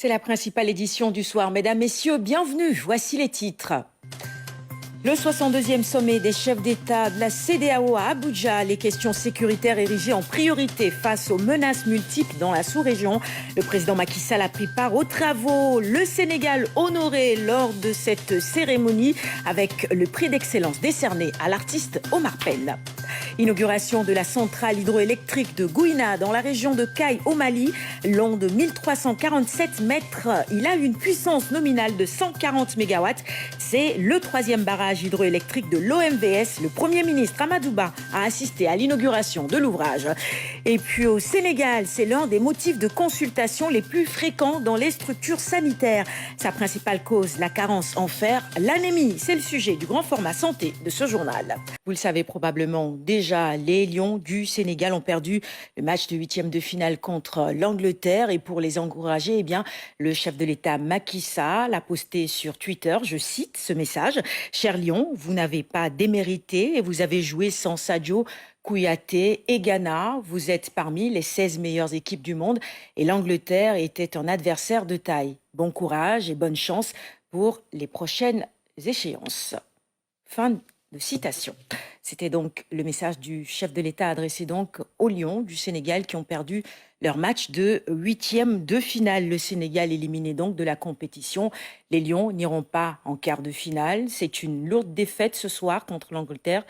C'est la principale édition du soir. Mesdames, Messieurs, bienvenue. Voici les titres. Le 62e sommet des chefs d'État de la CEDEAO à Abuja, les questions sécuritaires érigées en priorité face aux menaces multiples dans la sous-région. Le président Macky Sall a pris part aux travaux. Le Sénégal honoré lors de cette cérémonie avec le prix d'excellence décerné à l'artiste Omar Pène. Inauguration de la centrale hydroélectrique de Gouina dans la région de Kaye au Mali. Long de 1347 mètres, il a une puissance nominale de 140 MW. C'est le troisième barrage hydroélectrique de l'OMVS. Le Premier ministre Amadou Ba a assisté à l'inauguration de l'ouvrage. Et puis au Sénégal, c'est l'un des motifs de consultation les plus fréquents dans les structures sanitaires. Sa principale cause, la carence en fer, l'anémie. C'est le sujet du grand format santé de ce journal. Vous le savez probablement déjà, les Lions du Sénégal ont perdu le match de 8e de finale contre l'Angleterre. Et pour les encourager, le chef de l'État Macky Sall a posté sur Twitter, je cite ce message: « Cher Lions, vous n'avez pas démérité et vous avez joué sans Sadio Kouyaté et Ghana. Vous êtes parmi les 16 meilleures équipes du monde et l'Angleterre était un adversaire de taille. Bon courage et bonne chance pour les prochaines échéances. » Fin de citation. C'était donc le message du chef de l'État adressé donc aux Lions du Sénégal qui ont perdu leur match de 8e de finale. Le Sénégal éliminé donc de la compétition. Les Lions n'iront pas en quart de finale. C'est une lourde défaite ce soir contre l'Angleterre.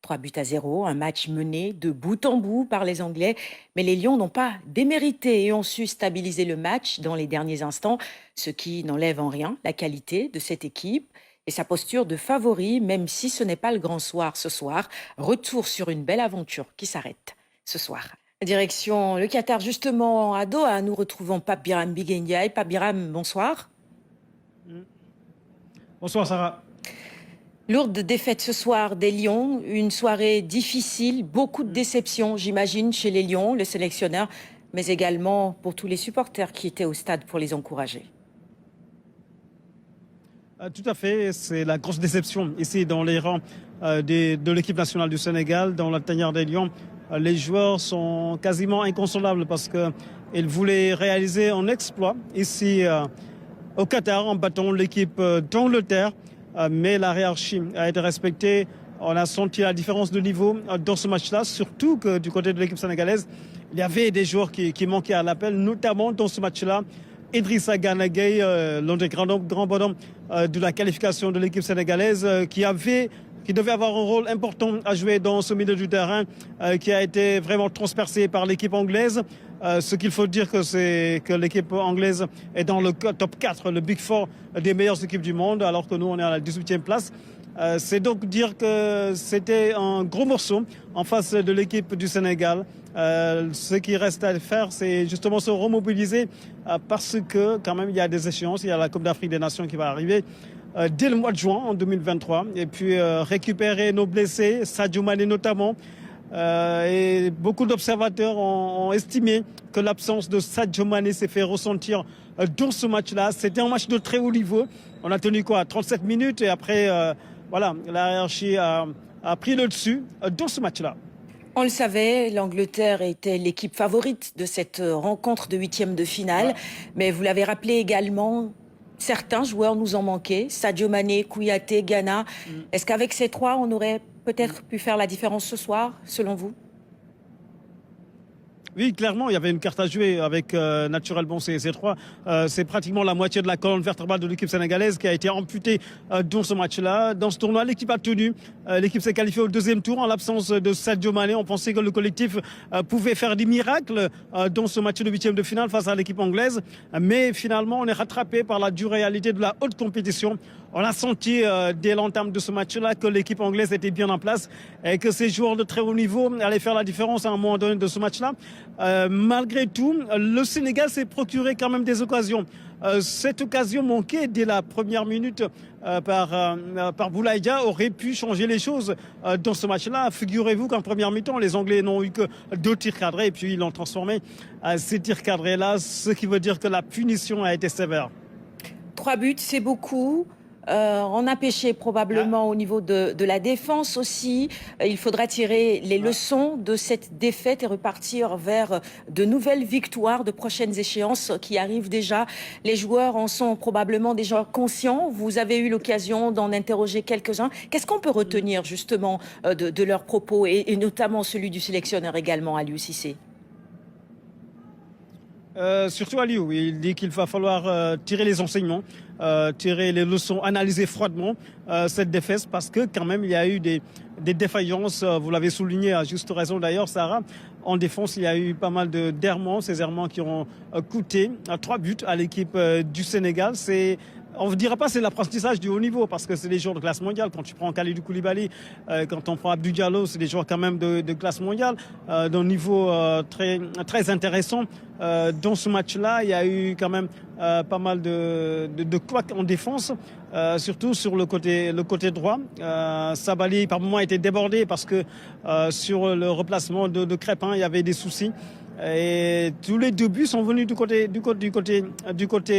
3-0, un match mené de bout en bout par les Anglais. Mais les Lions n'ont pas démérité et ont su stabiliser le match dans les derniers instants, ce qui n'enlève en rien la qualité de cette équipe et sa posture de favori, même si ce n'est pas le grand soir ce soir. Retour sur une belle aventure qui s'arrête ce soir. Direction le Qatar, justement à Doha, nous retrouvons Pape Biram Biguendiaï. Pape Biram, bonsoir. Bonsoir Sarah. Lourde défaite ce soir des Lions, une soirée difficile, beaucoup de déceptions, j'imagine, chez les Lions, le sélectionneur, mais également pour tous les supporters qui étaient au stade pour les encourager. Tout à fait, c'est la grosse déception ici dans les rangs de l'équipe nationale du Sénégal, dans la tanière des Lions. Les joueurs sont quasiment inconsolables parce qu'ils voulaient réaliser un exploit ici au Qatar en battant l'équipe d'Angleterre. Mais la hiérarchie a été respectée. On a senti la différence de niveau dans ce match-là, surtout que du côté de l'équipe sénégalaise, il y avait des joueurs qui manquaient à l'appel, notamment dans ce match-là. Idrissa Gana Gueye, l'un des grands bonhommes de la qualification de l'équipe sénégalaise, qui devait avoir un rôle important à jouer dans ce milieu du terrain, qui a été vraiment transpercé par l'équipe anglaise. Ce qu'il faut dire c'est que l'équipe anglaise est dans le top 4, le Big Four des meilleures équipes du monde, alors que nous on est à la 18e place. C'est donc dire que c'était un gros morceau en face de l'équipe du Sénégal. Ce qui reste à faire, c'est justement se remobiliser parce que quand même il y a des échéances. Il y a la Coupe d'Afrique des Nations qui va arriver dès le mois de juin en 2023. Et puis récupérer nos blessés, Sadio Mané notamment. Et beaucoup d'observateurs ont estimé que l'absence de Sadio Mané s'est fait ressentir dans ce match-là. C'était un match de très haut niveau. On a tenu 37 minutes et après, la hiérarchie a pris le dessus dans ce match-là. On le savait, l'Angleterre était l'équipe favorite de cette rencontre de 8e de finale. Ouais. Mais vous l'avez rappelé également, certains joueurs nous ont manqué. Sadio Mané, Kouyaté, Ghana. Est-ce qu'avec ces trois, on aurait peut-être pu faire la différence ce soir, selon vous? Oui, clairement, il y avait une carte à jouer avec naturellement ces trois. C'est pratiquement la moitié de la colonne vertébrale de l'équipe sénégalaise qui a été amputée dans ce match-là. Dans ce tournoi, l'équipe a tenu. L'équipe s'est qualifiée au deuxième tour en l'absence de Sadio Mané. On pensait que le collectif pouvait faire des miracles dans ce match de 8e de finale face à l'équipe anglaise. Mais finalement, on est rattrapé par la dure réalité de la haute compétition. On a senti dès l'entame de ce match-là que l'équipe anglaise était bien en place et que ces joueurs de très haut niveau allaient faire la différence à un moment donné de ce match-là. Malgré tout, le Sénégal s'est procuré quand même des occasions. Cette occasion manquée dès la première minute par Boulaye Dia aurait pu changer les choses dans ce match-là. Figurez-vous qu'en première mi-temps, les Anglais n'ont eu que 2 tirs cadrés et puis ils l'ont transformé ces tirs cadrés-là, ce qui veut dire que la punition a été sévère. 3 buts, c'est beaucoup. On a pêché probablement au niveau de la défense aussi. Il faudra tirer les leçons de cette défaite et repartir vers de nouvelles victoires, de prochaines échéances qui arrivent déjà. Les joueurs en sont probablement déjà conscients. Vous avez eu l'occasion d'en interroger quelques-uns. Qu'est-ce qu'on peut retenir justement de leurs propos et notamment celui du sélectionneur également, Aliou Cissé? Surtout Aliou, il dit qu'il va falloir tirer les enseignements, tirer les leçons, analyser froidement cette défaite parce que quand même il y a eu des défaillances, vous l'avez souligné à juste raison d'ailleurs Sarah, en défense il y a eu pas mal d'errements, ces errements qui ont coûté 3 buts à l'équipe du Sénégal. On ne dira pas que c'est l'apprentissage du haut niveau parce que c'est des joueurs de classe mondiale. Quand tu prends Kalidou Koulibaly, quand on prend Abdou Diallo, c'est des joueurs quand même de classe mondiale, d'un niveau très intéressant. Dans ce match-là, il y a eu quand même pas mal de couacs en défense, surtout sur le côté droit. Sabali, par moments, a été débordé parce que sur le replacement de Crépin, il y avait des soucis. Et tous les 2 buts sont venus du côté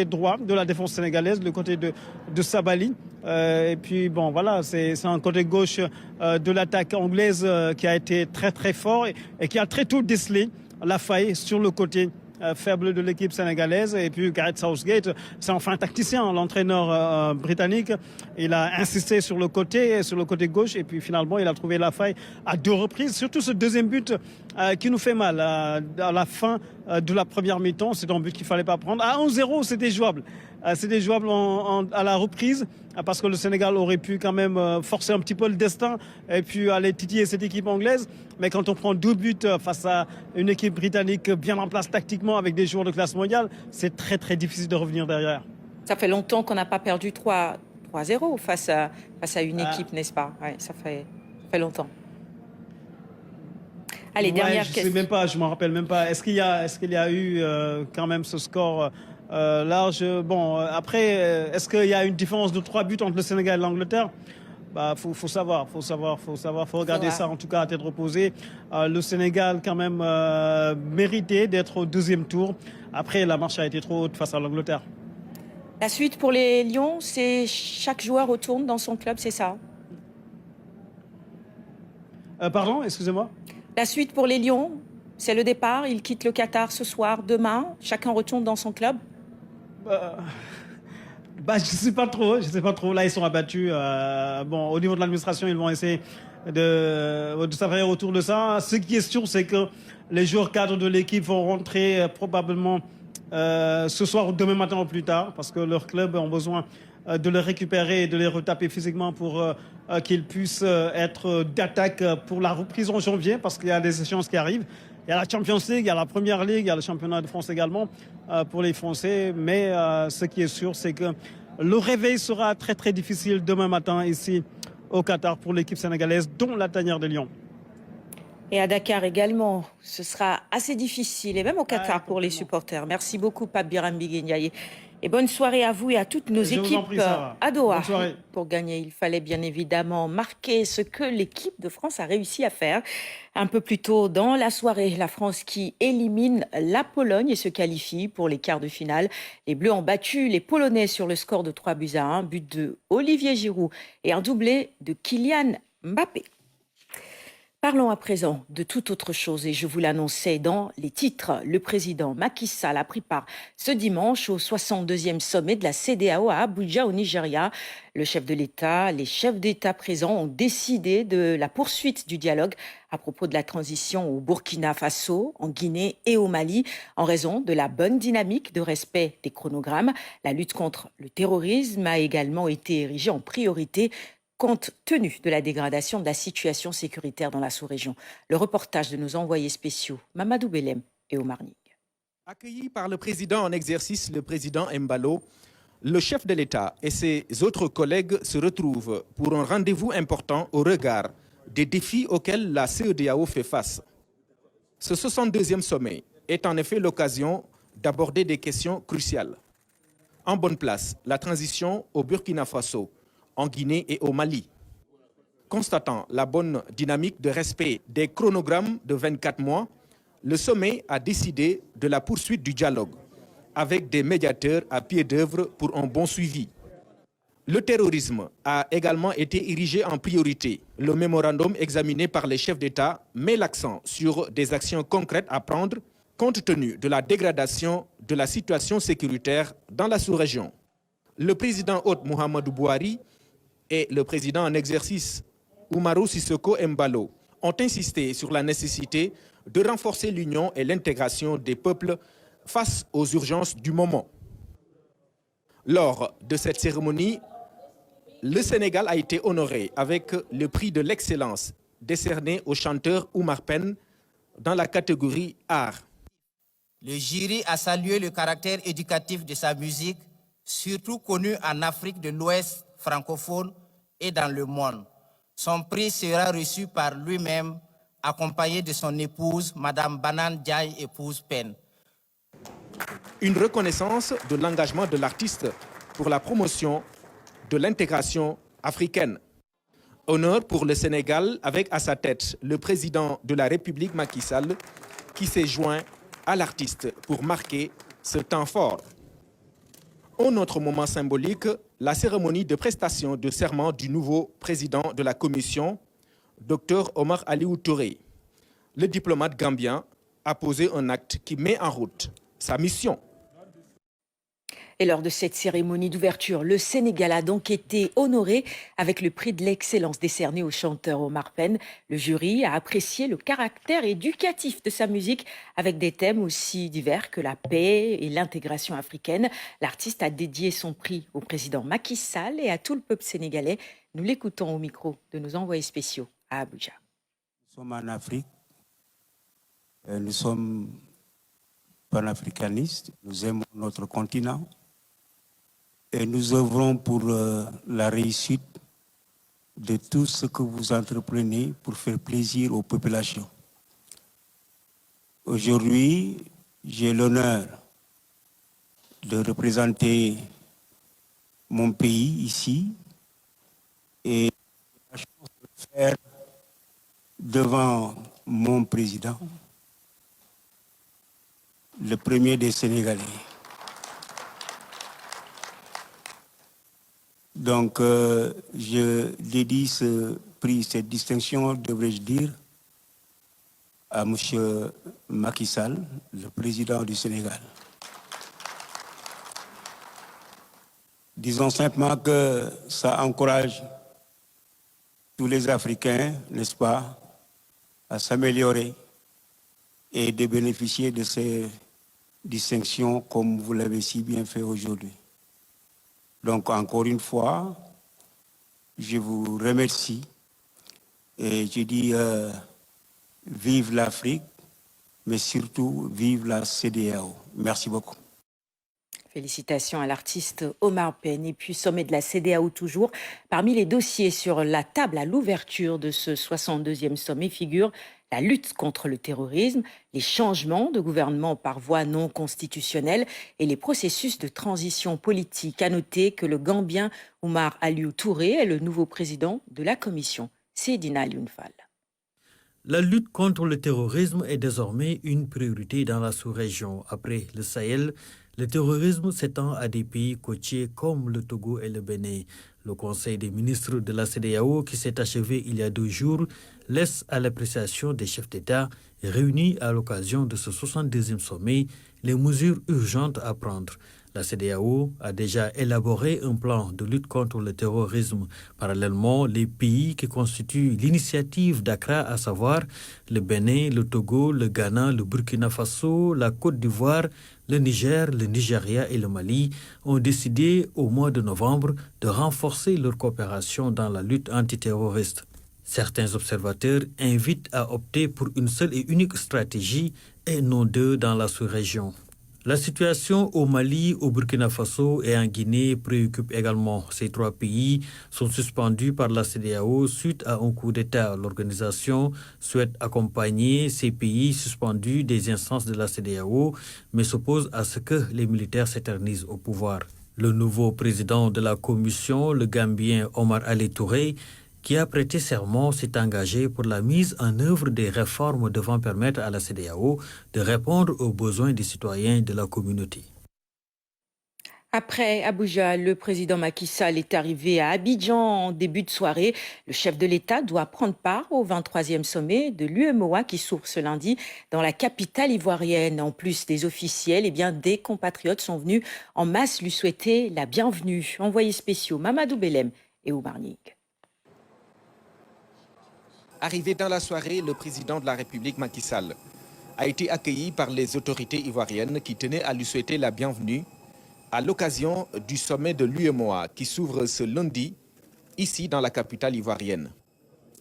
droit de la défense sénégalaise, le côté de Sabali. Et puis bon, voilà, c'est un côté gauche de l'attaque anglaise qui a été très très fort et qui a très tôt décelé la faille sur le côté faible de l'équipe sénégalaise. Et puis Gareth Southgate, c'est enfin un tacticien, l'entraîneur britannique. Il a insisté sur le côté gauche et puis finalement il a trouvé la faille à 2 reprises. Surtout ce deuxième but qui nous fait mal à la fin de la première mi-temps. C'est un but qu'il ne fallait pas prendre. À 1-0, c'était jouable. C'était jouable à la reprise parce que le Sénégal aurait pu quand même forcer un petit peu le destin et puis aller titiller cette équipe anglaise. Mais quand on prend 2 buts face à une équipe britannique bien en place tactiquement avec des joueurs de classe mondiale, c'est très très difficile de revenir derrière. Ça fait longtemps qu'on n'a pas perdu 3-0 face à une équipe, n'est-ce pas? Ouais, ça fait longtemps. Allez, dernière question. Je m'en rappelle même pas. Est-ce qu'il y a eu quand même ce score large? Bon, après, est-ce qu'il y a une différence de 3 buts entre le Sénégal et l'Angleterre? Bah, faut savoir, faut regarder ça en tout cas à tête reposée. Le Sénégal quand même méritait d'être au 2e tour. Après, la marche a été trop haute face à l'Angleterre. La suite pour les Lions, c'est chaque joueur retourne dans son club, c'est ça? Pardon, excusez-moi. La suite pour les Lions, c'est le départ. Ils quittent le Qatar ce soir, demain. Chacun retourne dans son club. Je sais pas trop. Là, ils sont abattus. Bon, au niveau de l'administration, ils vont essayer de s'affairer autour de ça. Ce qui est sûr, c'est que les joueurs cadres de l'équipe vont rentrer probablement ce soir ou demain matin ou plus tard, parce que leurs clubs ont besoin de les récupérer et de les retaper physiquement pour qu'ils puissent être d'attaque pour la reprise en janvier, parce qu'il y a des échéances qui arrivent. Il y a la Champions League, il y a la Première Ligue, il y a le championnat de France également pour les Français. Mais ce qui est sûr, c'est que le réveil sera très très difficile demain matin ici au Qatar pour l'équipe sénégalaise, dont la Tanière de Lyon. Et à Dakar également, ce sera assez difficile, et même au Qatar pour les supporters. Merci beaucoup, Pape Birambi Ndiaye. Et bonne soirée à vous et à toutes nos équipes à Doha. Pour gagner, il fallait bien évidemment marquer ce que l'équipe de France a réussi à faire. Un peu plus tôt dans la soirée, la France qui élimine la Pologne et se qualifie pour les quarts de finale. Les Bleus ont battu les Polonais sur le score de 3-1, but de Olivier Giroud et un doublé de Kylian Mbappé. Parlons à présent de toute autre chose et je vous l'annonçais dans les titres. Le président Macky Sall a pris part ce dimanche au 62e sommet de la CEDEAO à Abuja au Nigeria. Le chef de l'État, les chefs d'État présents ont décidé de la poursuite du dialogue à propos de la transition au Burkina Faso, en Guinée et au Mali, en raison de la bonne dynamique de respect des chronogrammes. La lutte contre le terrorisme a également été érigée en priorité compte tenu de la dégradation de la situation sécuritaire dans la sous-région. Le reportage de nos envoyés spéciaux, Mamadou Belem et Omar Ning. Accueilli par le président en exercice, le président Embalo, le chef de l'État et ses autres collègues se retrouvent pour un rendez-vous important au regard des défis auxquels la CEDEAO fait face. Ce 62e sommet est en effet l'occasion d'aborder des questions cruciales. En bonne place, la transition au Burkina Faso, en Guinée et au Mali. Constatant la bonne dynamique de respect des chronogrammes de 24 mois, le sommet a décidé de la poursuite du dialogue avec des médiateurs à pied d'œuvre pour un bon suivi. Le terrorisme a également été érigé en priorité. Le mémorandum examiné par les chefs d'État met l'accent sur des actions concrètes à prendre compte tenu de la dégradation de la situation sécuritaire dans la sous-région. Le président hôte Muhammadu Buhari et le président en exercice Umaru Sissoco Embalo ont insisté sur la nécessité de renforcer l'union et l'intégration des peuples face aux urgences du moment. Lors de cette cérémonie, le Sénégal a été honoré avec le prix de l'excellence décerné au chanteur Oumar Pène dans la catégorie art. Le jury a salué le caractère éducatif de sa musique, surtout connue en Afrique de l'Ouest francophone et dans le monde. Son prix sera reçu par lui-même, accompagné de son épouse, Madame Banan Diaye, épouse Pène. Une reconnaissance de l'engagement de l'artiste pour la promotion de l'intégration africaine. Honneur pour le Sénégal avec à sa tête le président de la République Macky Sall qui s'est joint à l'artiste pour marquer ce temps fort. Un autre moment symbolique, la cérémonie de prestation de serment du nouveau président de la commission, Dr Omar Aliou Touré. Le diplomate gambien a posé un acte qui met en route sa mission. Et lors de cette cérémonie d'ouverture, le Sénégal a donc été honoré avec le prix de l'excellence décerné au chanteur Omar Pène. Le jury a apprécié le caractère éducatif de sa musique avec des thèmes aussi divers que la paix et l'intégration africaine. L'artiste a dédié son prix au président Macky Sall et à tout le peuple sénégalais. Nous l'écoutons au micro de nos envoyés spéciaux à Abuja. Nous sommes en Afrique, nous sommes panafricanistes, nous aimons notre continent. Et nous œuvrons pour la réussite de tout ce que vous entreprenez pour faire plaisir aux populations. Aujourd'hui, j'ai l'honneur de représenter mon pays ici et la chance de le faire devant mon président, le premier des Sénégalais. Donc, je dédie ce prix, cette distinction, devrais-je dire, à M. Macky Sall, le président du Sénégal. Disons simplement que ça encourage tous les Africains, n'est-ce pas, à s'améliorer et de bénéficier de ces distinctions comme vous l'avez si bien fait aujourd'hui. Donc, encore une fois, je vous remercie et je dis vive l'Afrique, mais surtout vive la CEDEAO. Merci beaucoup. Félicitations à l'artiste Omar Pène. Et puis, sommet de la CEDEAO toujours. Parmi les dossiers sur la table à l'ouverture de ce 62e sommet figure la lutte contre le terrorisme, les changements de gouvernement par voie non constitutionnelle et les processus de transition politique. À noter que le Gambien Oumar Aliou Touré est le nouveau président de la commission. Seydina Alioune Fall. La lutte contre le terrorisme est désormais une priorité dans la sous-région. Après le Sahel, le terrorisme s'étend à des pays côtiers comme le Togo et le Bénin. Le Conseil des ministres de la CEDEAO, qui s'est achevé il y a 2 jours, laisse à l'appréciation des chefs d'État réunis à l'occasion de ce 62e sommet les mesures urgentes à prendre. La CEDEAO a déjà élaboré un plan de lutte contre le terrorisme. Parallèlement, les pays qui constituent l'initiative d'Accra, à savoir le Bénin, le Togo, le Ghana, le Burkina Faso, la Côte d'Ivoire, le Niger, le Nigeria et le Mali, ont décidé au mois de novembre de renforcer leur coopération dans la lutte antiterroriste. Certains observateurs invitent à opter pour une seule et unique stratégie et non 2 dans la sous-région. La situation au Mali, au Burkina Faso et en Guinée préoccupe également. Ces 3 pays sont suspendus par la CEDEAO suite à un coup d'État. L'organisation souhaite accompagner ces pays suspendus des instances de la CEDEAO, mais s'oppose à ce que les militaires s'éternisent au pouvoir. Le nouveau président de la commission, le Gambien Omar Ali Touré, qui a prêté serment, s'est engagé pour la mise en œuvre des réformes devant permettre à la CEDEAO de répondre aux besoins des citoyens de la communauté. Après Abuja, le président Macky Sall est arrivé à Abidjan en début de soirée. Le chef de l'État doit prendre part au 23e sommet de l'UEMOA qui s'ouvre ce lundi dans la capitale ivoirienne. En plus des officiels, des compatriotes sont venus en masse lui souhaiter la bienvenue. Envoyés spéciaux Mamadou Belem et Oumar Nig. Arrivé dans la soirée, le président de la République Macky Sall a été accueilli par les autorités ivoiriennes qui tenaient à lui souhaiter la bienvenue à l'occasion du sommet de l'UEMOA qui s'ouvre ce lundi, ici dans la capitale ivoirienne.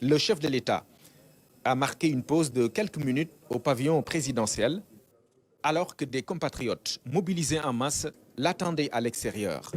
Le chef de l'État a marqué une pause de quelques minutes au pavillon présidentiel, alors que des compatriotes mobilisés en masse l'attendaient à l'extérieur.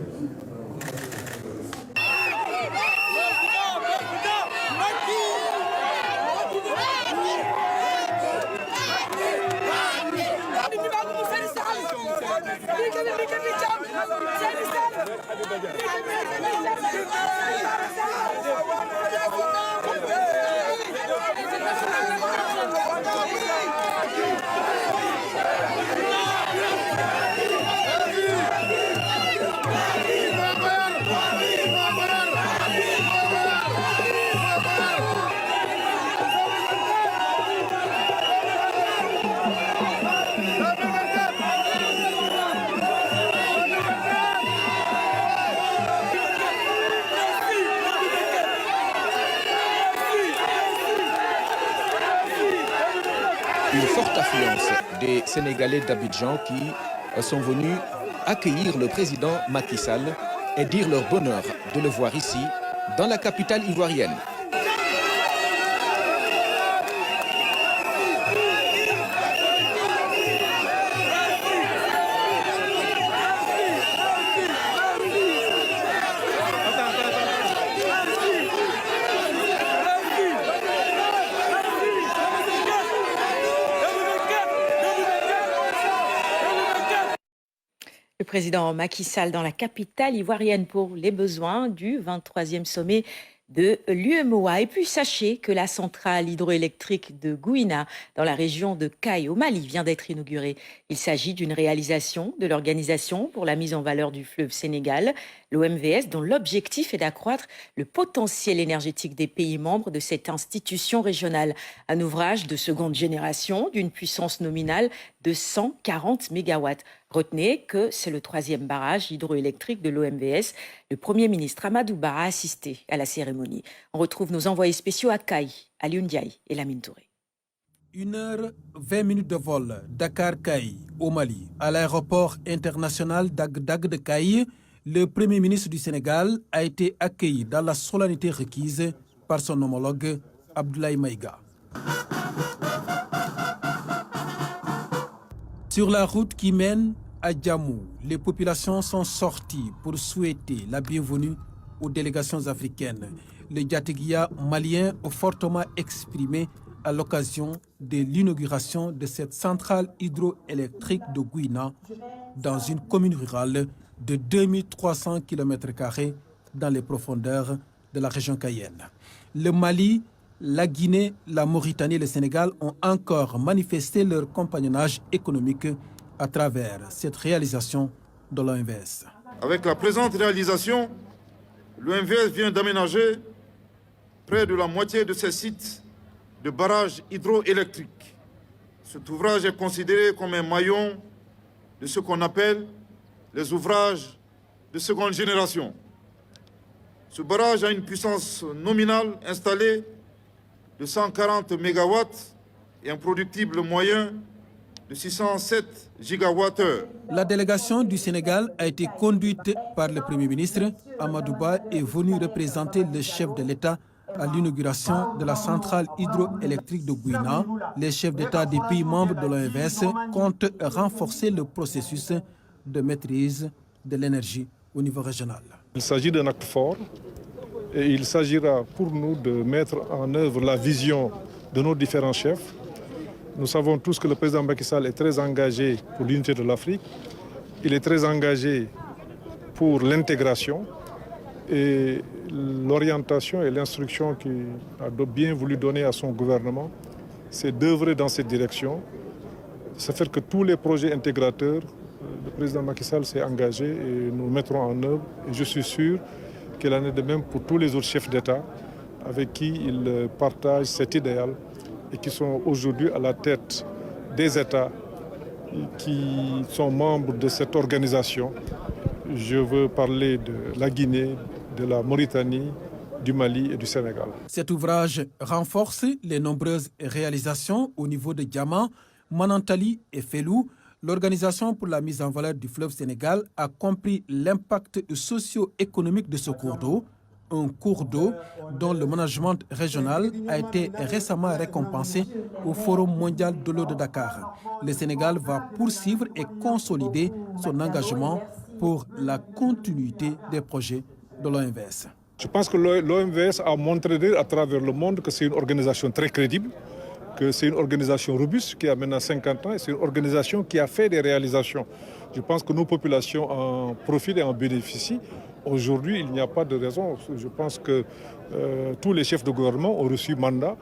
Une forte affluence des Sénégalais d'Abidjan qui sont venus accueillir le président Macky Sall et dire leur bonheur de le voir ici, dans la capitale ivoirienne. Le président Macky Sall dans la capitale ivoirienne pour les besoins du 23e sommet de l'UEMOA. Et puis sachez que la centrale hydroélectrique de Gouina, dans la région de Kaye au Mali, vient d'être inaugurée. Il s'agit d'une réalisation de l'Organisation pour la mise en valeur du fleuve Sénégal, l'OMVS, dont l'objectif est d'accroître le potentiel énergétique des pays membres de cette institution régionale. Un ouvrage de seconde génération d'une puissance nominale de 140 mégawatts. Retenez que c'est le 3e barrage hydroélectrique de l'OMVS. Le Premier ministre Amadou Ba a assisté à la cérémonie. On retrouve nos envoyés spéciaux à Kaye, Aliou Ndiaye et Lamine Touré. 1h20 de vol Dakar-Kaye au Mali. À l'aéroport international d'Agdag de Kaye, le Premier ministre du Sénégal a été accueilli dans la solennité requise par son homologue Abdoulaye Maïga. Sur la route qui mène à Djamou, les populations sont sorties pour souhaiter la bienvenue aux délégations africaines. Le Diateguia malien a fortement exprimé à l'occasion de l'inauguration de cette centrale hydroélectrique de Gouina dans une commune rurale de 2300 km² dans les profondeurs de la région cayenne. Le Mali, la Guinée, la Mauritanie et le Sénégal ont encore manifesté leur compagnonnage économique à travers cette réalisation de l'OMVS. Avec la présente réalisation, l'OMVS vient d'aménager près de la moitié de ses sites de barrages hydroélectriques. Cet ouvrage est considéré comme un maillon de ce qu'on appelle les ouvrages de seconde génération. Ce barrage a une puissance nominale installée de 140 MW et un productible moyen de 607 gigawattheures. La délégation du Sénégal a été conduite par le Premier ministre. Amadou Ba est venu représenter le chef de l'État à l'inauguration de la centrale hydroélectrique de Gouina. Les chefs d'État des pays membres de l'OMVS comptent renforcer le processus de maîtrise de l'énergie au niveau régional. Il s'agit d'un acte fort et il s'agira pour nous de mettre en œuvre la vision de nos différents chefs. Nous savons tous que le président Macky Sall est très engagé pour l'unité de l'Afrique. Il est très engagé pour l'intégration et l'orientation et l'instruction qu'il a bien voulu donner à son gouvernement, c'est d'œuvrer dans cette direction, de faire que tous les projets intégrateurs Le président Macky Sall s'est engagé et nous le mettrons en œuvre. Et je suis sûr qu'il en est de même pour tous les autres chefs d'État avec qui il partage cet idéal et qui sont aujourd'hui à la tête des États qui sont membres de cette organisation. Je veux parler de la Guinée, de la Mauritanie, du Mali et du Sénégal. Cet ouvrage renforce les nombreuses réalisations au niveau de Diama, Manantali et Fellou. L'Organisation pour la mise en valeur du fleuve Sénégal a compris l'impact socio-économique de ce cours d'eau, un cours d'eau dont le management régional a été récemment récompensé au Forum mondial de l'eau de Dakar. Le Sénégal va poursuivre et consolider son engagement pour la continuité des projets de l'OMVS. Je pense que l'OMVS a montré à travers le monde que c'est une organisation très crédible, que c'est une organisation robuste qui a maintenant 50 ans et c'est une organisation qui a fait des réalisations. Je pense que nos populations en profitent et en bénéficient. Aujourd'hui, il n'y a pas de raison. Je pense que tous les chefs de gouvernement ont reçu mandat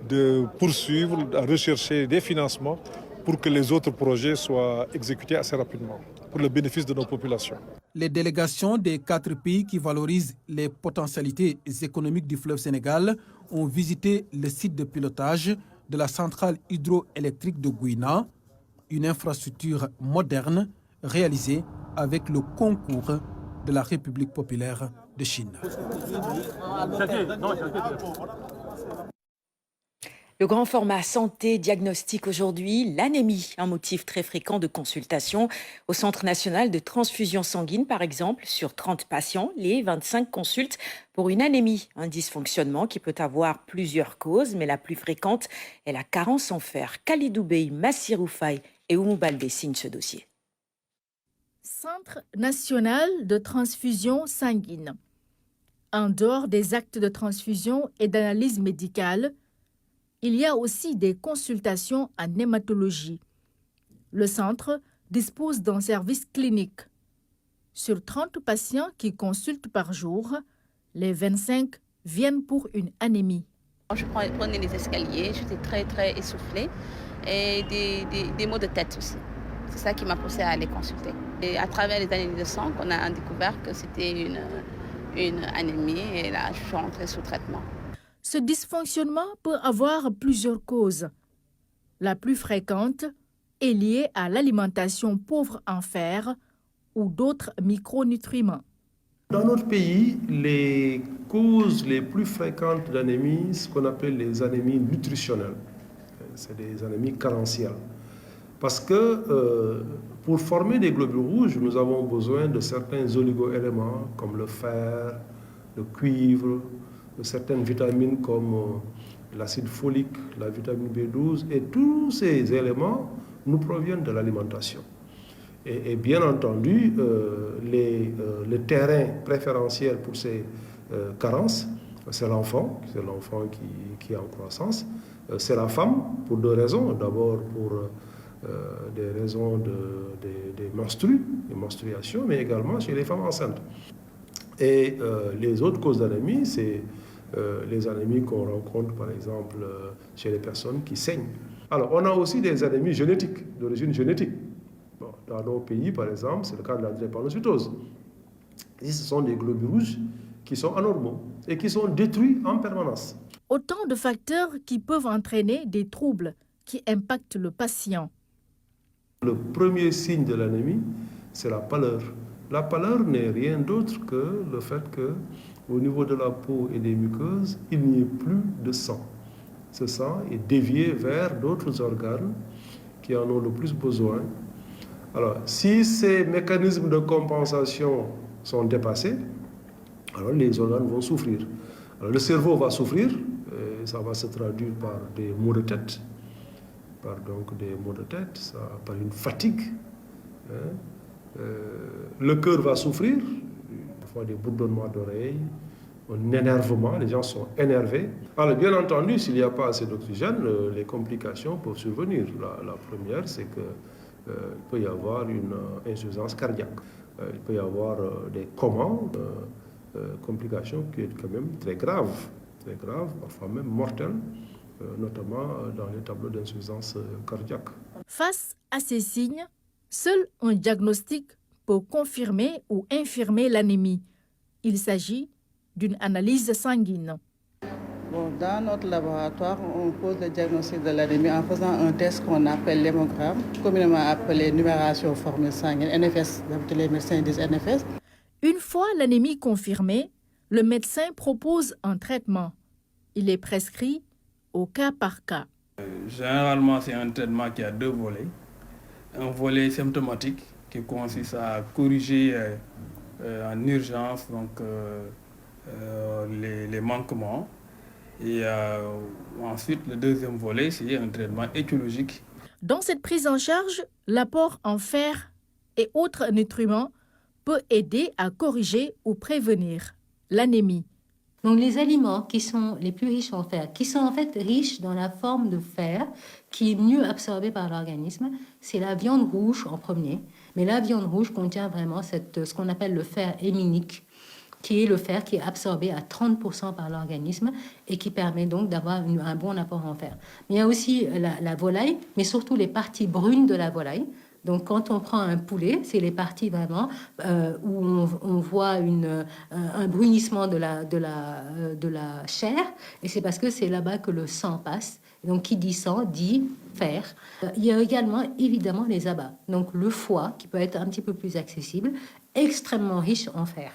de poursuivre, de rechercher des financements pour que les autres projets soient exécutés assez rapidement, pour le bénéfice de nos populations. Les délégations des 4 pays qui valorisent les potentialités économiques du fleuve Sénégal ont visité le site de pilotage de la centrale hydroélectrique de Gouina, une infrastructure moderne réalisée avec le concours de la République populaire de Chine. Le grand format santé diagnostique aujourd'hui l'anémie, un motif très fréquent de consultation. Au Centre national de transfusion sanguine, par exemple, sur 30 patients, les 25 consultent pour une anémie, un dysfonctionnement qui peut avoir plusieurs causes, mais la plus fréquente est la carence en fer. Khalidou Bey, Massirou Faye et Oumou Baldé signent ce dossier. Centre national de transfusion sanguine. En dehors des actes de transfusion et d'analyse médicale, il y a aussi des consultations en hématologie. Le centre dispose d'un service clinique. Sur 30 patients qui consultent par jour, les 25 viennent pour une anémie. Je prenais les escaliers, j'étais très essoufflée et des maux de tête aussi. C'est ça qui m'a poussée à aller consulter. Et à travers les analyses de sang, on a découvert que c'était une anémie et là, je suis rentrée sous traitement. Ce dysfonctionnement peut avoir plusieurs causes. La plus fréquente est liée à l'alimentation pauvre en fer ou d'autres micronutriments. Dans notre pays, les causes les plus fréquentes d'anémie, ce qu'on appelle les anémies nutritionnelles, c'est des anémies carentielles. Parce que pour former des globules rouges, nous avons besoin de certains oligo-éléments comme le fer, le cuivre, de certaines vitamines comme l'acide folique, la vitamine B12, et tous ces éléments nous proviennent de l'alimentation. Et bien entendu, le terrain préférentiel pour ces carences, c'est l'enfant qui est en croissance, c'est la femme pour 2 raisons. D'abord pour des raisons des menstruations, mais également chez les femmes enceintes. Et les autres causes d'anémie, c'est les anémies qu'on rencontre par exemple chez les personnes qui saignent. Alors on a aussi des anémies génétiques, d'origine génétique. Bon, dans nos pays par exemple, c'est le cas de la drépanocytose. Et ce sont des globules rouges qui sont anormaux et qui sont détruits en permanence. Autant de facteurs qui peuvent entraîner des troubles qui impactent le patient. Le premier signe de l'anémie, c'est la pâleur. La pâleur n'est rien d'autre que le fait qu'au niveau de la peau et des muqueuses, il n'y ait plus de sang. Ce sang est dévié vers d'autres organes qui en ont le plus besoin. Alors, si ces mécanismes de compensation sont dépassés, alors les organes vont souffrir. Alors, le cerveau va souffrir, et ça va se traduire par des maux de tête, par une fatigue. Le cœur va souffrir, parfois des bourdonnements d'oreilles, un énervement, les gens sont énervés. Alors bien entendu, s'il n'y a pas assez d'oxygène, les complications peuvent survenir. La première, c'est qu'il peut y avoir une insuffisance cardiaque. Il peut y avoir des comas, complications qui sont quand même très graves, parfois même mortelles, notamment dans les tableaux d'insuffisance cardiaque. Face à ces signes, Seul un diagnostic peut confirmer ou infirmer l'anémie. Il s'agit d'une analyse sanguine. Dans notre laboratoire, on pose le diagnostic de l'anémie en faisant un test qu'on appelle l'hémogramme, communément appelé numération formule sanguine, NFS, d'habitude les médecins disent NFS. Une fois l'anémie confirmée, le médecin propose un traitement. Il est prescrit au cas par cas. Généralement, c'est un traitement qui a deux volets. Un volet symptomatique qui consiste à corriger en urgence les manquements. Et ensuite, le deuxième volet, c'est un traitement étiologique. Dans cette prise en charge, l'apport en fer et autres nutriments peut aider à corriger ou prévenir l'anémie. Donc les aliments qui sont les plus riches en fer, qui sont en fait riches dans la forme de fer, qui est mieux absorbée par l'organisme, c'est la viande rouge en premier. Mais la viande rouge contient vraiment ce qu'on appelle le fer héminique, qui est le fer qui est absorbé à 30% par l'organisme et qui permet donc d'avoir un bon apport en fer. Mais il y a aussi la volaille, mais surtout les parties brunes de la volaille. Donc, quand on prend un poulet, c'est les parties vraiment où on voit un brunissement de la chair. Et c'est parce que c'est là-bas que le sang passe. Donc, qui dit sang, dit fer. Il y a également, évidemment, les abats. Donc, le foie, qui peut être un petit peu plus accessible, extrêmement riche en fer.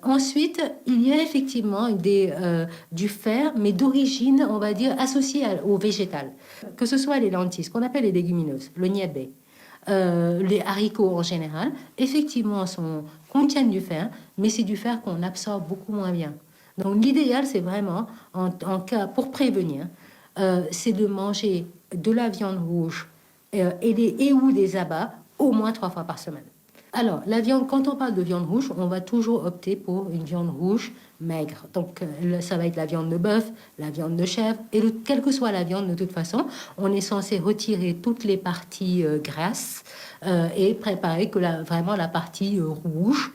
Ensuite, il y a effectivement du fer, mais d'origine, on va dire, associée au végétal. Que ce soit les lentilles, ce qu'on appelle les légumineuses, le niébé, les haricots en général, effectivement, contiennent du fer, mais c'est du fer qu'on absorbe beaucoup moins bien. Donc l'idéal, c'est vraiment, pour prévenir, c'est de manger de la viande rouge ou des abats au moins 3 fois par semaine. Alors, la viande, quand on parle de viande rouge, on va toujours opter pour une viande rouge maigre. Donc, ça va être la viande de bœuf, la viande de chèvre. Et quelle que soit la viande, de toute façon, on est censé retirer toutes les parties grasses et préparer vraiment la partie rouge,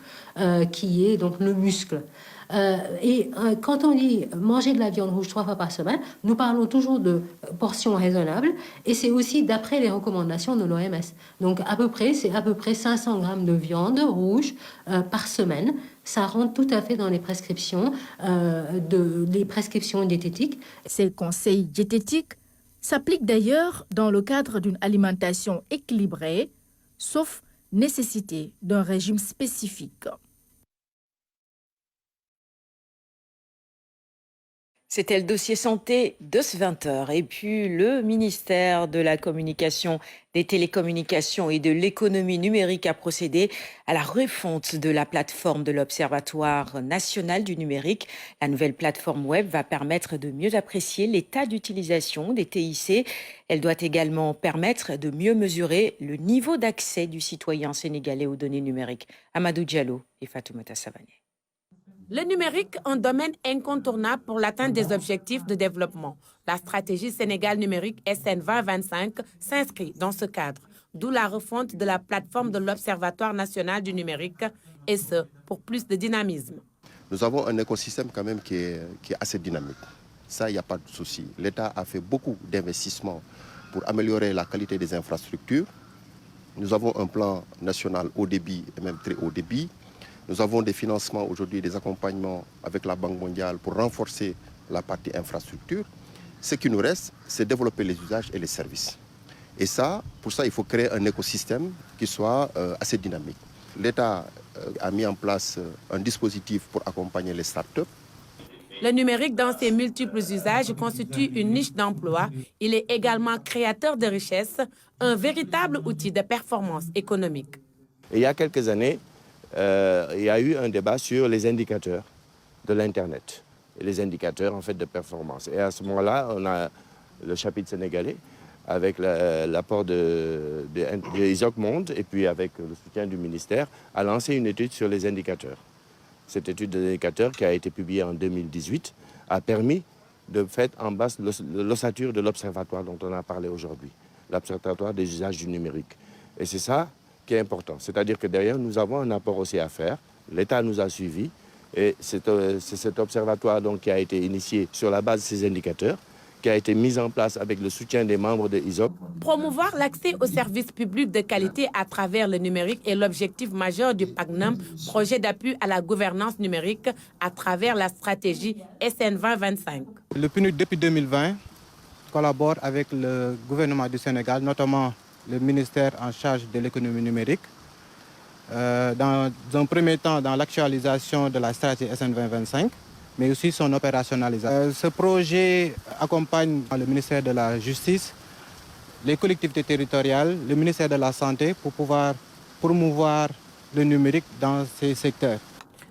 qui est donc le muscle. Quand on dit manger de la viande rouge 3 fois par semaine, nous parlons toujours de portions raisonnables et c'est aussi d'après les recommandations de l'OMS. Donc c'est à peu près 500 grammes de viande rouge par semaine. Ça rentre tout à fait dans les prescriptions, diététiques. Ces conseils diététiques s'appliquent d'ailleurs dans le cadre d'une alimentation équilibrée, sauf nécessité d'un régime spécifique. C'était le dossier santé de ce 20h. Et puis, le ministère de la Communication, des Télécommunications et de l'Économie numérique a procédé à la refonte de la plateforme de l'Observatoire national du numérique. La nouvelle plateforme web va permettre de mieux apprécier l'état d'utilisation des TIC. Elle doit également permettre de mieux mesurer le niveau d'accès du citoyen sénégalais aux données numériques. Amadou Diallo et Fatoumata Savané. Le numérique, un domaine incontournable pour l'atteinte des objectifs de développement. La stratégie Sénégal numérique SN 2025 s'inscrit dans ce cadre, d'où la refonte de la plateforme de l'Observatoire national du numérique, et ce, pour plus de dynamisme. Nous avons un écosystème quand même qui est assez dynamique. Ça, il n'y a pas de souci. L'État a fait beaucoup d'investissements pour améliorer la qualité des infrastructures. Nous avons un plan national haut débit et même très haut débit. Nous avons des financements aujourd'hui, des accompagnements avec la Banque mondiale pour renforcer la partie infrastructure. Ce qui nous reste, c'est développer les usages et les services. Et ça, pour ça, il faut créer un écosystème qui soit assez dynamique. L'État a mis en place un dispositif pour accompagner les startups. Le numérique, dans ses multiples usages, constitue une niche d'emploi. Il est également créateur de richesses, un véritable outil de performance économique. Et il y a quelques années, il y a eu un débat sur les indicateurs de l'Internet, et les indicateurs en fait, de performance. Et à ce moment-là, on a le chapitre sénégalais avec l'apport de ISOC Monde et puis avec le soutien du ministère, a lancé une étude sur les indicateurs. Cette étude d'indicateurs qui a été publiée en 2018 a permis de faire en base l'ossature de l'observatoire dont on a parlé aujourd'hui, l'observatoire des usages du numérique. Et c'est ça qui est important. C'est-à-dire que derrière, nous avons un apport aussi à faire. L'État nous a suivis et c'est cet observatoire donc, qui a été initié sur la base de ces indicateurs qui a été mise en place avec le soutien des membres de ISOP. Promouvoir l'accès aux services publics de qualité à travers le numérique est l'objectif majeur du PACNAM, projet d'appui à la gouvernance numérique à travers la stratégie SN 2025. Le PNUD, depuis 2020, collabore avec le gouvernement du Sénégal, notamment le ministère en charge de l'économie numérique. Dans un premier temps, dans l'actualisation de la stratégie SN 2025, mais aussi son opérationnalisation. Ce projet accompagne le ministère de la Justice, les collectivités territoriales, le ministère de la Santé pour pouvoir promouvoir le numérique dans ces secteurs.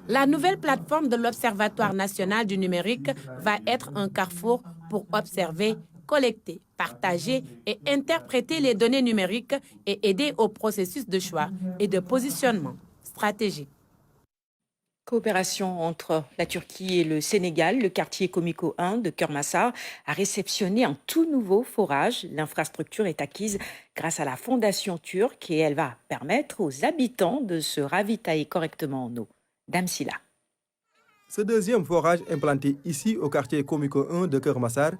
La nouvelle plateforme de l'Observatoire national du numérique va être un carrefour pour observer, collecter, partager et interpréter les données numériques et aider au processus de choix et de positionnement stratégique. Coopération entre la Turquie et le Sénégal, le quartier Komiko 1 de Kermassar a réceptionné un tout nouveau forage. L'infrastructure est acquise grâce à la fondation turque et elle va permettre aux habitants de se ravitailler correctement en eau. Dame Silla. Ce deuxième forage implanté ici au quartier Komiko 1 de Kermassar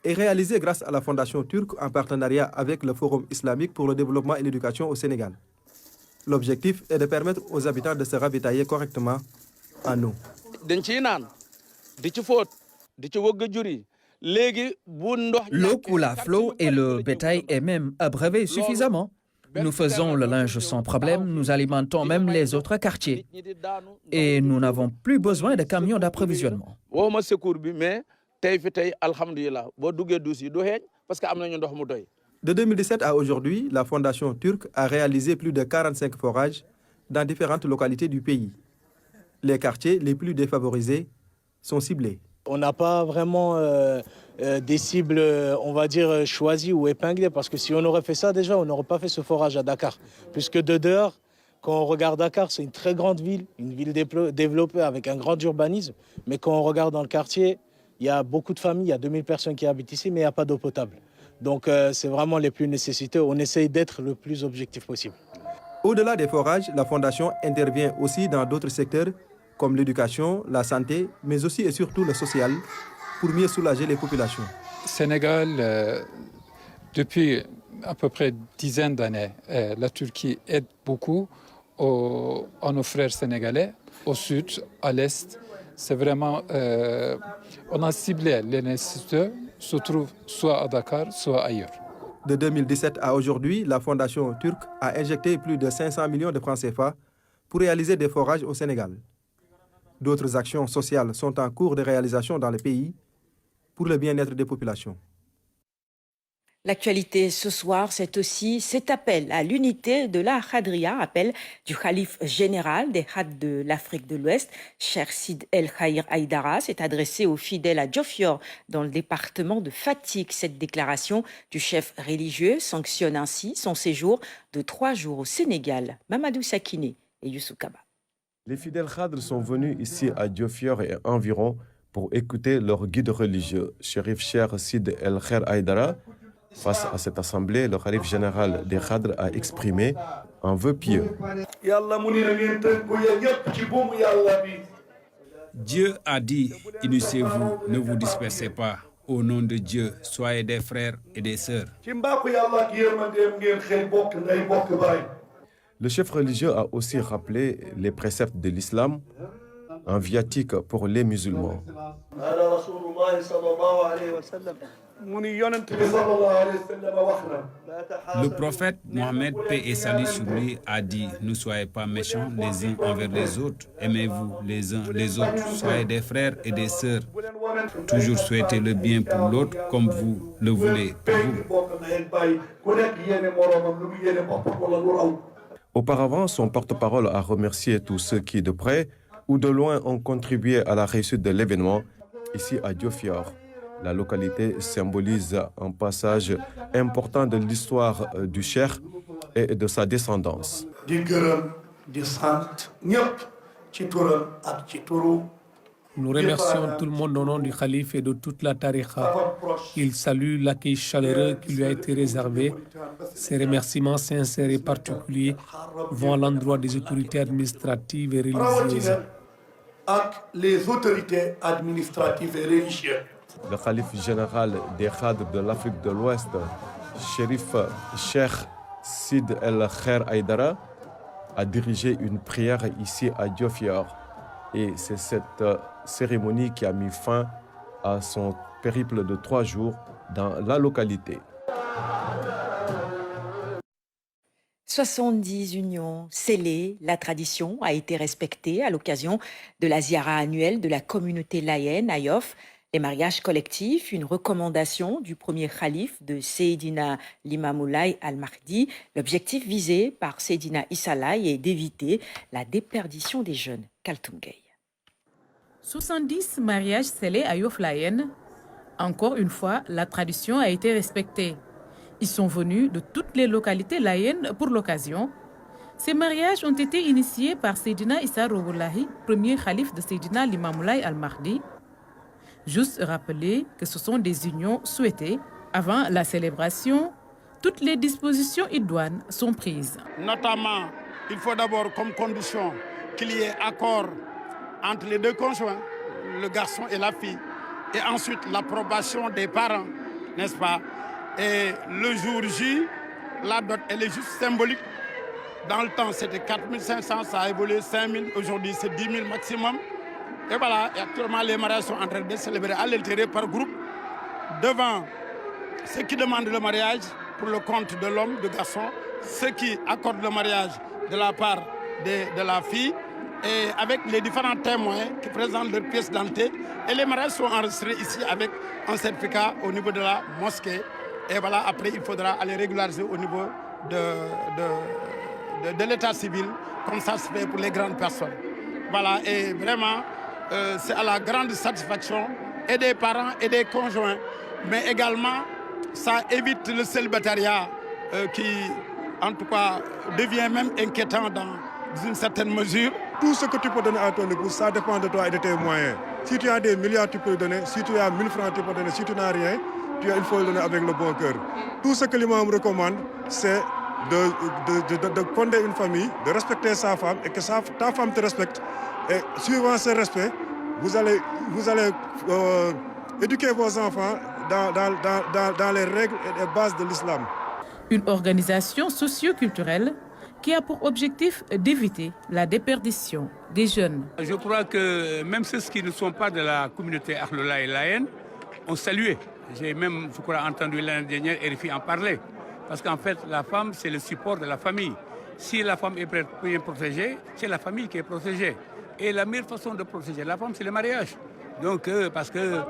est réalisé grâce à la fondation turque en partenariat avec le Forum islamique pour le développement et l'éducation au Sénégal. L'objectif est de permettre aux habitants de se ravitailler correctement en eau. L'eau coule à flot et le bétail est même abreuvé suffisamment. Nous faisons le linge sans problème, nous alimentons même les autres quartiers. Et nous n'avons plus besoin de camions d'approvisionnement. De 2017 à aujourd'hui, la fondation turque a réalisé plus de 45 forages dans différentes localités du pays. Les quartiers les plus défavorisés sont ciblés. On n'a pas vraiment des cibles, on va dire, choisies ou épinglées, parce que si on aurait fait ça déjà, on n'aurait pas fait ce forage à Dakar. Puisque de dehors, quand on regarde Dakar, c'est une très grande ville, une ville développée avec un grand urbanisme. Mais quand on regarde dans le quartier, il y a beaucoup de familles, il y a 2000 personnes qui habitent ici, mais il n'y a pas d'eau potable. Donc c'est vraiment les plus nécessiteux. On essaye d'être le plus objectif possible. Au-delà des forages, la fondation intervient aussi dans d'autres secteurs comme l'éducation, la santé, mais aussi et surtout le social, pour mieux soulager les populations. Sénégal, depuis à peu près une dizaine d'années, la Turquie aide beaucoup à nos frères sénégalais, au sud, à l'est. C'est vraiment, on a ciblé les nécessiteux, se trouvent soit à Dakar, soit ailleurs. De 2017 à aujourd'hui, la fondation turque a injecté plus de 500 millions de francs CFA pour réaliser des forages au Sénégal. D'autres actions sociales sont en cours de réalisation dans le pays pour le bien-être des populations. L'actualité ce soir, c'est aussi cet appel à l'unité de la Khadria, appel du calife général des Khad de l'Afrique de l'Ouest, Cheikh Sid El Khayr Haïdara, s'est adressé aux fidèles à Diofior, dans le département de Fatick. Cette déclaration du chef religieux sanctionne ainsi son séjour de 3 jours au Sénégal. Mamadou Sakine et Youssou Kaba. Les fidèles Khadr sont venus ici à Diofior et environ pour écouter leur guide religieux, Chérif Cheikh Sid El Khayr Haïdara. Face à cette assemblée, le calife général des Khadr a exprimé un vœu pieux. Dieu a dit, unissez-vous, ne vous dispersez pas. Au nom de Dieu, soyez des frères et des sœurs. Le chef religieux a aussi rappelé les préceptes de l'islam, un viatique pour les musulmans. Le prophète Mohammed, paix et salut sur lui, a dit, ne soyez pas méchants les uns envers les autres, aimez-vous les uns les autres, soyez des frères et des sœurs. Toujours souhaitez le bien pour l'autre comme vous le voulez pour vous. Auparavant, son porte-parole a remercié tous ceux qui, de près ou de loin, ont contribué à la réussite de l'événement ici à Diofior. La localité symbolise un passage important de l'histoire du cheikh et de sa descendance. Nous remercions tout le monde au nom du calife et de toute la tariqa. Il salue l'accueil chaleureux qui lui a été réservé. Ces remerciements sincères et particuliers vont à l'endroit des autorités administratives et religieuses. Les autorités administratives et religieuses. Le calife général des cadres de l'Afrique de l'Ouest, Chérif Cheikh Sid El Kher Aïdara, a dirigé une prière ici à Diofior. Et c'est cette cérémonie qui a mis fin à son périple de 3 jours dans la localité. 70 unions scellées, la tradition a été respectée à l'occasion de la ziara annuelle de la communauté laïenne à Yoff. Les mariages collectifs, une recommandation du premier khalife de Seydina Limamoulaye Al-Mahdi. L'objectif visé par Seydina Issa Laye est d'éviter la déperdition des jeunes. Kaltoum Gueye. 70 mariages scellés à Yoff Layène. Encore une fois, la tradition a été respectée. Ils sont venus de toutes les localités laïennes pour l'occasion. Ces mariages ont été initiés par Seydina Issa Rouhoulahi, premier khalife de Seydina Limamoulaye Al-Mahdi. Juste rappeler que ce sont des unions souhaitées. Avant la célébration, toutes les dispositions idoines sont prises. Notamment, il faut d'abord comme condition qu'il y ait accord entre les deux conjoints, le garçon et la fille, et ensuite l'approbation des parents, n'est-ce pas? Et le jour J, la dot, elle est juste symbolique. Dans le temps, c'était 4 500, ça a évolué 5 000, aujourd'hui c'est 10 000 maximum. Et voilà, et actuellement les mariages sont en train de célébrer à l'intérieur par groupe, devant ceux qui demandent le mariage pour le compte de l'homme, du garçon, ceux qui accordent le mariage de la part de la fille, et avec les différents témoins qui présentent leurs pièces d'identité. Et les mariages sont enregistrés ici avec un certificat au niveau de la mosquée. Et voilà, après, il faudra aller régulariser au niveau de l'état civil, comme ça se fait pour les grandes personnes. Voilà, et vraiment, c'est à la grande satisfaction et des parents et des conjoints, mais également, ça évite le célibataire qui, en tout cas, devient même inquiétant dans une certaine mesure. Tout ce que tu peux donner à ton épouse, ça dépend de toi et de tes moyens. Si tu as des milliards, tu peux donner. Si tu as 1000 francs, tu peux donner. Si tu n'as rien, il faut le donner avec le bon cœur. Tout ce que l'imam recommande, c'est de fonder une famille, de respecter sa femme et que ta femme te respecte. Et suivant ce respect, vous allez éduquer vos enfants dans les règles et les bases de l'islam. Une organisation socio-culturelle qui a pour objectif d'éviter la déperdition des jeunes. Je crois que même ceux qui ne sont pas de la communauté Ahlullah et Laïenne ont salué. J'ai même, je crois, entendu l'année dernière RFI en parler. Parce qu'en fait, la femme, c'est le support de la famille. Si la femme est bien protégée, c'est la famille qui est protégée. Et la meilleure façon de protéger la femme, c'est le mariage. Donc, parce que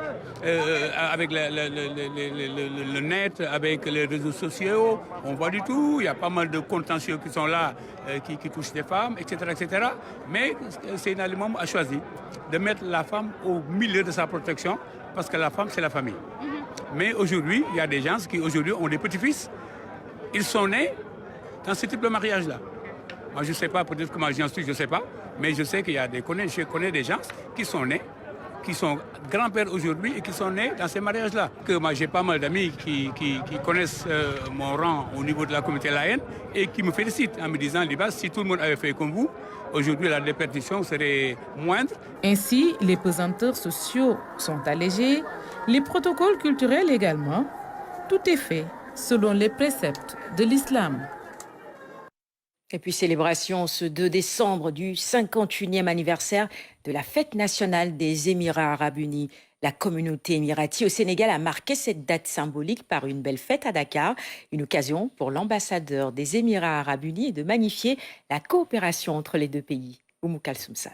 avec le net, avec les réseaux sociaux, on voit du tout. Il y a pas mal de contentieux qui sont là, qui touchent les femmes, etc., etc. Mais Seydina Limamou a choisi de mettre la femme au milieu de sa protection, parce que la femme, c'est la famille. Mais aujourd'hui, il y a des gens qui aujourd'hui ont des petits-fils. Ils sont nés dans ce type de mariage-là. Moi, je ne sais pas, peut-être comment j'en suis, je ne sais pas. Mais je sais qu'il y a je connais des gens qui sont nés, qui sont grands-pères aujourd'hui et qui sont nés dans ces mariages-là. Que moi, j'ai pas mal d'amis qui connaissent mon rang au niveau de la communauté laïenne et qui me félicitent en me disant, Libas, si tout le monde avait fait comme vous, aujourd'hui la déperdition serait moindre. Ainsi, les pesanteurs sociaux sont allégés, les protocoles culturels également. Tout est fait selon les préceptes de l'islam. Et puis célébration ce 2 décembre du 51e anniversaire de la fête nationale des Émirats arabes unis. La communauté émirati au Sénégal a marqué cette date symbolique par une belle fête à Dakar, une occasion pour l'ambassadeur des Émirats arabes unis de magnifier la coopération entre les deux pays. Oumou Kalsoum Sall.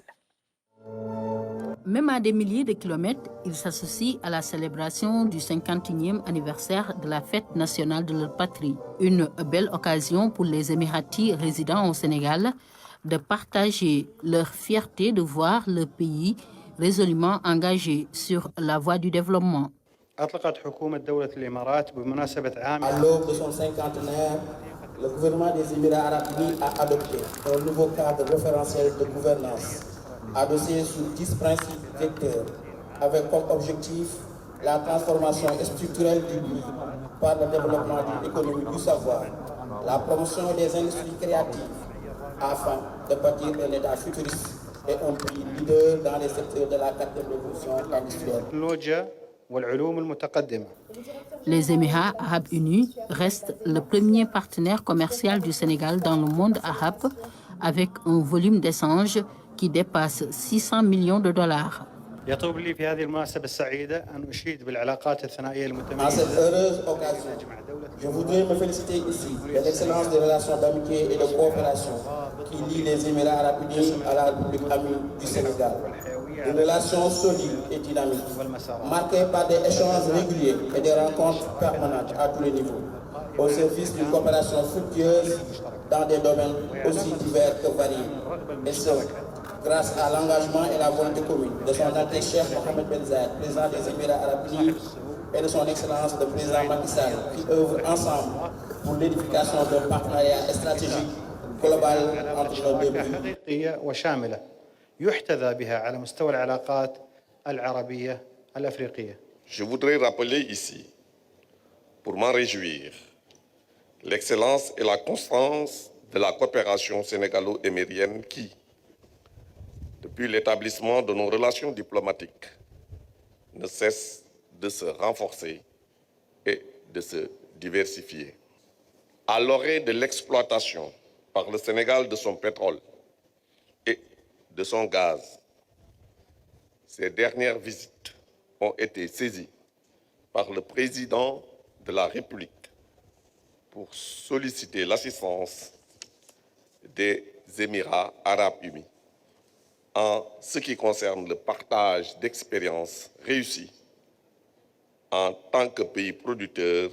Même à des milliers de kilomètres, ils s'associent à la célébration du 51e anniversaire de la fête nationale de leur patrie. Une belle occasion pour les Émiratis résidant au Sénégal de partager leur fierté de voir le pays résolument engagé sur la voie du développement. À l'aube de son cinquantenaire, le gouvernement des Émirats arabes unis a adopté un nouveau cadre référentiel de gouvernance adossé sur 10 principes vecteurs, avec comme objectif la transformation structurelle du pays par le développement d'une économie du savoir, la promotion des industries créatives, afin de bâtir un État futuriste et un pays leader dans les secteurs de la 4e révolution industrielle. Les Émirats arabes unis restent le premier partenaire commercial du Sénégal dans le monde arabe, avec un volume d'échanges qui dépasse 600 millions de dollars. À cette heureuse occasion, je voudrais me féliciter ici de l'excellence des relations d'amitié et de coopération qui lient les Émirats arabes unis à la République amie du Sénégal. Une relation solide et dynamique, marquée par des échanges réguliers et des rencontres permanentes à tous les niveaux, au service d'une coopération fructueuse dans des domaines aussi divers que variés. Et ce, grâce à l'engagement et la volonté commune de son Altesse Cheikh Mohamed Ben Zayed, président des Émirats arabes unis, et de son Excellence le président Macky Sall, qui œuvrent ensemble pour l'édification d'un partenariat stratégique global entre nos deux pays. Je voudrais rappeler ici, pour m'en réjouir, l'excellence et la constance de la coopération sénégalo-émirienne qui, depuis l'établissement de nos relations diplomatiques, ne cesse de se renforcer et de se diversifier. À l'orée de l'exploitation par le Sénégal de son pétrole et de son gaz, ces dernières visites ont été saisies par le président de la République pour solliciter l'assistance des Émirats arabes unis en ce qui concerne le partage d'expériences réussies en tant que pays producteur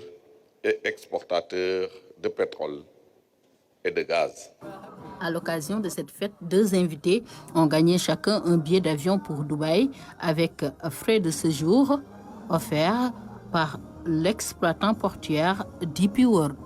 et exportateur de pétrole et de gaz. À l'occasion de cette fête, 2 invités ont gagné chacun un billet d'avion pour Dubaï avec frais de séjour offerts par l'exploitant portuaire DP World.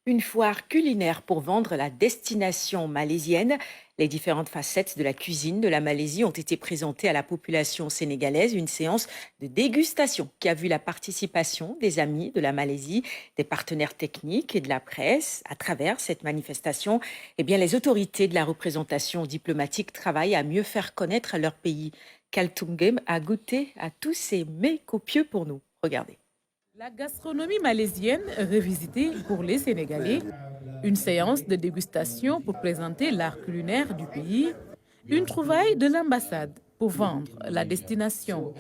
Une foire culinaire pour vendre la destination malaisienne. Les différentes facettes de la cuisine de la Malaisie ont été présentées à la population sénégalaise. Une séance de dégustation qui a vu la participation des amis de la Malaisie, des partenaires techniques et de la presse. À travers cette manifestation, les autorités de la représentation diplomatique travaillent à mieux faire connaître leur pays. Kaltungem a goûté à tous ces mets copieux pour nous. Regardez. La gastronomie malaisienne revisitée pour les Sénégalais, une séance de dégustation pour présenter l'art culinaire du pays, une trouvaille de l'ambassade pour vendre la destination.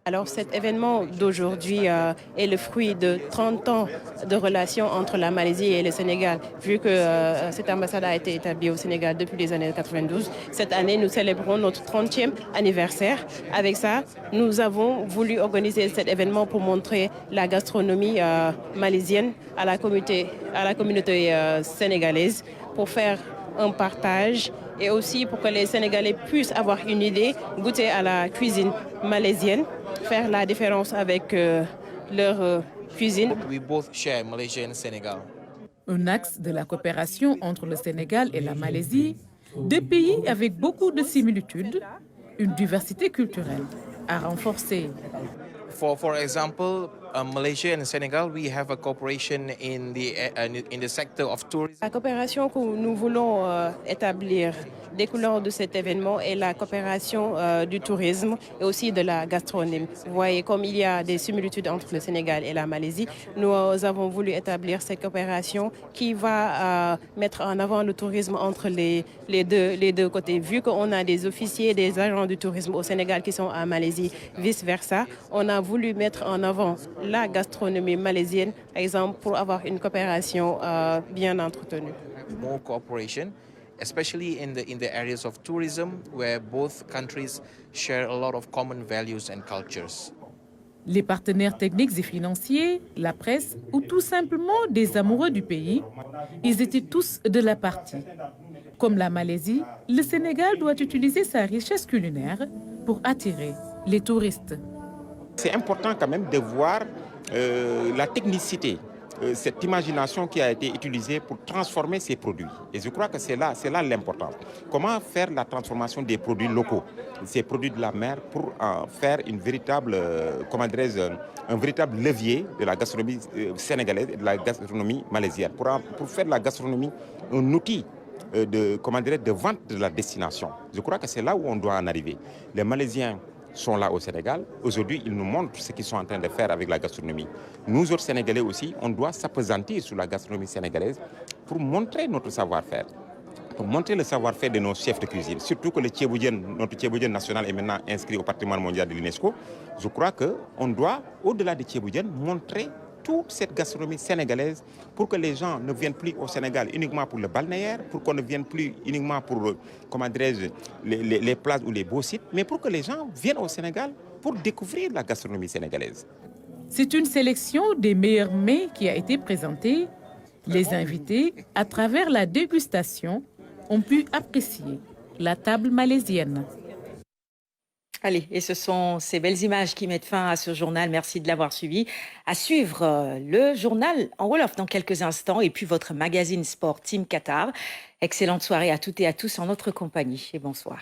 Alors cet événement d'aujourd'hui est le fruit de 30 ans de relations entre la Malaisie et le Sénégal. Vu que cette ambassade a été établie au Sénégal depuis les années 92, cette année nous célébrons notre 30e anniversaire. Avec ça, nous avons voulu organiser cet événement pour montrer la gastronomie malaisienne à la communauté sénégalaise, pour faire un partage et aussi pour que les Sénégalais puissent avoir une idée, goûter à la cuisine malaisienne, faire la différence avec leur cuisine. Un axe de la coopération entre le Sénégal et la Malaisie, 2 pays avec beaucoup de similitudes, une diversité culturelle à renforcer. For example, Malaysia and Senegal, we have a cooperation in the sector of tourism. La coopération que nous voulons établir découlant de cet événement est la coopération du tourisme et aussi de la gastronomie. Vous voyez, comme il y a des similitudes entre le Sénégal et la Malaisie, nous avons voulu établir cette coopération qui va mettre en avant le tourisme entre les deux côtés. Vu qu'on a des officiers, des agents du tourisme au Sénégal qui sont en Malaisie, vice-versa, on a voulu mettre en avant la gastronomie malaisienne, par exemple, pour avoir une coopération bien entretenue. More cooperation, especially in the areas of tourism, where both countries share a lot of common values and cultures. Les partenaires techniques et financiers, la presse ou tout simplement des amoureux du pays, ils étaient tous de la partie. Comme la Malaisie, le Sénégal doit utiliser sa richesse culinaire pour attirer les touristes. C'est important quand même de voir la technicité, cette imagination qui a été utilisée pour transformer ces produits. Et je crois que c'est là l'important. Comment faire la transformation des produits locaux, ces produits de la mer, pour en faire une véritable, un véritable levier de la gastronomie sénégalaise et de la gastronomie malaisienne, pour faire de la gastronomie un outil de vente de la destination. Je crois que c'est là où on doit en arriver. Les Malaisiens sont là au Sénégal. Aujourd'hui, ils nous montrent ce qu'ils sont en train de faire avec la gastronomie. Nous autres Sénégalais aussi, on doit s'appesantir sur la gastronomie sénégalaise pour montrer notre savoir-faire, pour montrer le savoir-faire de nos chefs de cuisine. Surtout que notre Thiéboudian national est maintenant inscrit au patrimoine mondial de l'UNESCO. Je crois qu'on doit, au-delà de Thiéboudian, montrer toute cette gastronomie sénégalaise pour que les gens ne viennent plus au Sénégal uniquement pour le balnéaire, pour qu'on ne vienne plus uniquement pour, les plages ou les beaux sites, mais pour que les gens viennent au Sénégal pour découvrir la gastronomie sénégalaise. C'est une sélection des meilleurs mets qui a été présentée. Les invités, à travers la dégustation, ont pu apprécier la table malaisienne. Allez, et ce sont ces belles images qui mettent fin à ce journal. Merci de l'avoir suivi. À suivre le journal en Wolof dans quelques instants et puis votre magazine sport Team Qatar. Excellente soirée à toutes et à tous en notre compagnie et bonsoir.